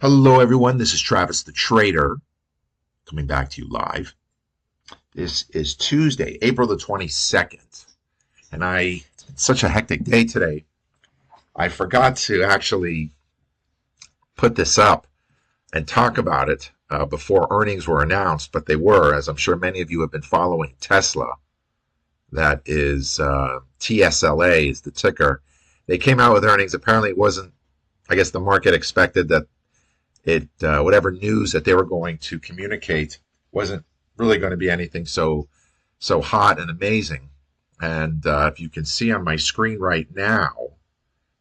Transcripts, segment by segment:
Hello, everyone. This is Travis the Trader coming back to you live. This is Tuesday, April the 22nd, and it's been such a hectic day today. I forgot to actually put this up and talk about it before earnings were announced, but they were, as I'm sure many of you have been following Tesla. That is TSLA is the ticker. They came out with earnings. Apparently it wasn't, I guess the market expected that whatever news that they were going to communicate wasn't really going to be anything so hot and amazing. And if you can see on my screen right now,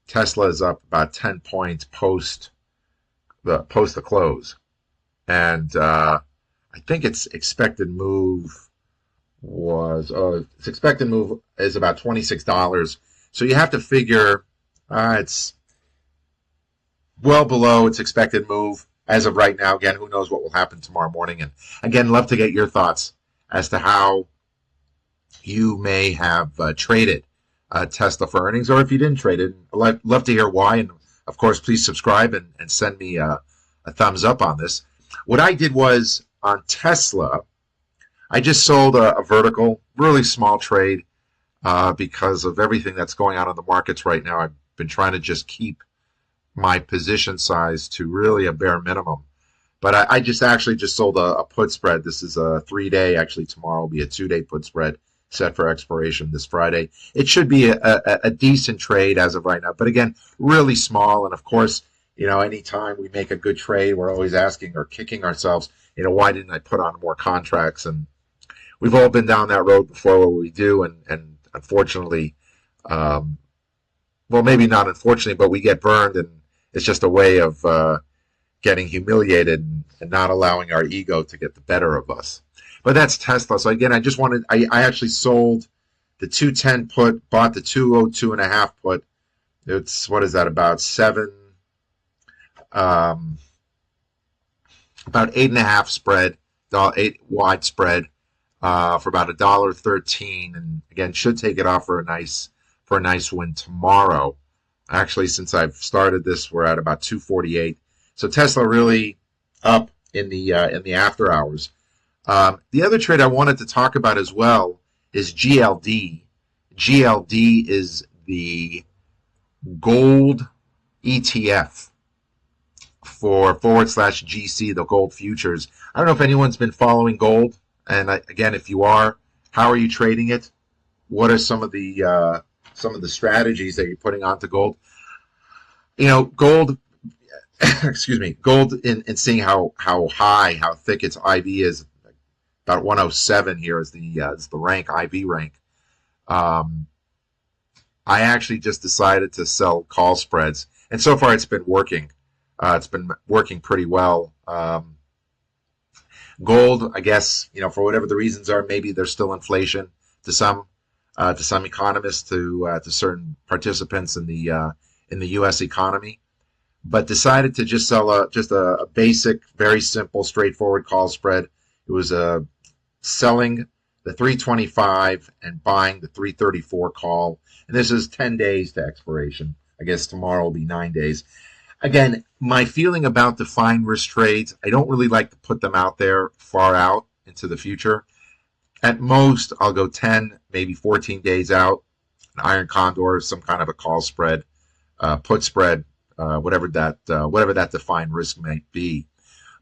Tesla is up about 10 points post the close, and I think its expected move is about $26. So you have to figure it's well below its expected move as of right now. Again, who knows what will happen tomorrow morning. And again, love to get your thoughts as to how you may have traded Tesla for earnings, or if you didn't trade it. I'd love to hear why. And of course, please subscribe and send me a thumbs up on this. What I did was on Tesla, I just sold a vertical, really small trade because of everything that's going on in the markets right now. I've been trying to just keep my position size to really a bare minimum. But I just sold a put spread. This is a 3-day. Actually, tomorrow will be a 2-day put spread set for expiration this Friday. It should be a decent trade as of right now. But again, really small. And of course, anytime we make a good trade, we're always asking or kicking ourselves, why didn't I put on more contracts? And we've all been down that road before where we do. And unfortunately, well, maybe not unfortunately, but we get burned, and it's just a way of getting humiliated and not allowing our ego to get the better of us. But that's Tesla. So again, I actually sold the 210 put, bought the 202.5 put. It's, what is that, about 8.5 spread, 8 wide spread for about $1.13, and again should take it off for a nice win tomorrow. Actually, since I've started this, we're at about 248. So Tesla really up in the after hours. The other trade I wanted to talk about as well is GLD. GLD is the gold ETF for /GC, the gold futures. I don't know if anyone's been following gold, and again, if you are, how are you trading it? What are some of the strategies that you're putting onto gold? Gold, excuse me, gold in seeing how thick its IV is, about 107 here is the rank, IV rank. I actually just decided to sell call spreads, and so far it's been working. It's been working pretty well. Gold, I guess, for whatever the reasons are, maybe there's still inflation to some economists, to certain participants in the U.S. economy, but decided to just sell a basic, very simple, straightforward call spread. It was selling the 325 and buying the 334 call, and this is 10 days to expiration. I guess tomorrow will be 9 days. Again, my feeling about defined risk trades, I don't really like to put them out there far out into the future. At most, I'll go 10, maybe 14 days out. An iron condor, some kind of a call spread, put spread, whatever that defined risk might be.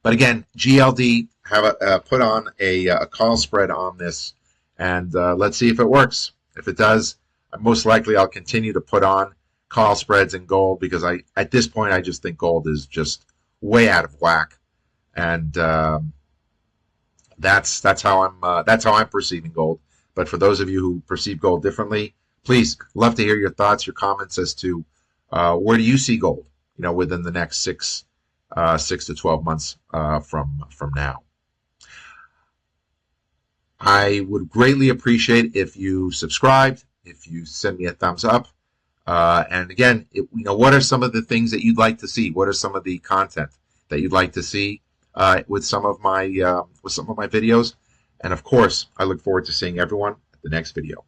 But again, GLD, have put on a call spread on this, and let's see if it works. If it does, most likely I'll continue to put on call spreads in gold, because at this point I just think gold is just way out of whack, and that's how I'm perceiving gold. But for those of you who perceive gold differently, please, love to hear your thoughts, your comments as to where do you see gold, within the next 6 to 12 months from now. I would greatly appreciate if you subscribed, if you send me a thumbs up. And again, what are some of the things that you'd like to see? What are some of the content that you'd like to see? with some of my videos. And of course, I look forward to seeing everyone at the next video.